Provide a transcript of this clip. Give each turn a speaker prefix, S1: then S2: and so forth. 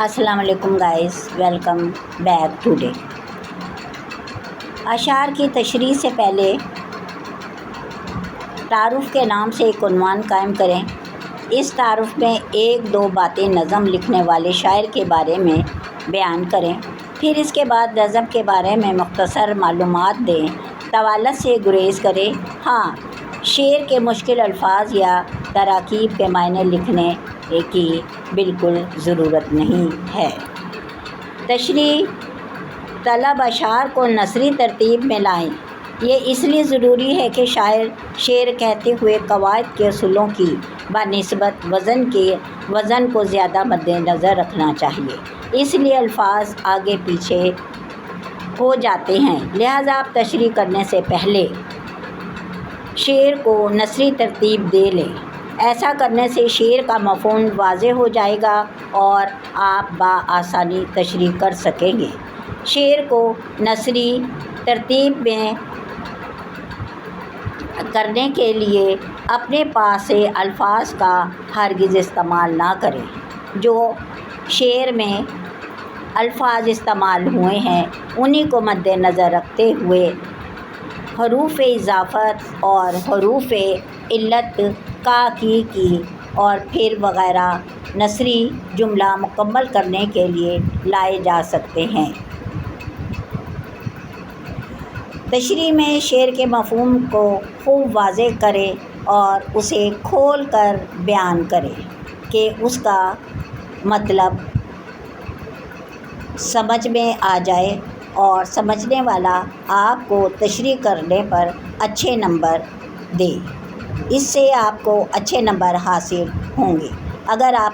S1: السلام علیکم guys, welcome back today. اشعار کی تشریح سے پہلے تعارف کے نام سے ایک عنوان قائم کریں۔ اس تعارف میں ایک دو باتیں نظم لکھنے والے شاعر کے بارے میں بیان کریں، پھر اس کے بعد نظم کے بارے میں مختصر معلومات دیں۔ طوالت سے گریز کریں۔ ہاں، شعر کے مشکل الفاظ یا تراکیب کے معنی لکھنے کی بالکل ضرورت نہیں ہے۔ تشریح طلب اشعار کو نثری ترتیب میں لائیں۔ یہ اس لیے ضروری ہے کہ شعر کہتے ہوئے قواعد کے اصولوں کی بنسبت وزن کو زیادہ مد نظر رکھنا چاہیے، اس لیے الفاظ آگے پیچھے ہو جاتے ہیں۔ لہٰذا آپ تشریح کرنے سے پہلے شعر کو نثری ترتیب دے لیں۔ ایسا کرنے سے شعر کا مفہوم واضح ہو جائے گا اور آپ بآسانی تشریح کر سکیں گے۔ شعر کو نثری ترتیب میں کرنے کے لیے اپنے پاس سے الفاظ کا ہرگز استعمال نہ کریں۔ جو شعر میں الفاظ استعمال ہوئے ہیں انہی کو مد نظر رکھتے ہوئے حروف اضافت اور حروف علت کا کی اور پھر وغیرہ نثری جملہ مکمل کرنے کے لیے لائے جا سکتے ہیں۔ تشریح میں شعر کے مفہوم کو خوب واضح کریں اور اسے کھول کر بیان کریں کہ اس کا مطلب سمجھ میں آ جائے اور سمجھنے والا آپ کو تشریح کرنے پر اچھے نمبر دے۔ اس سے آپ کو اچھے نمبر حاصل ہوں گے۔ اگر آپ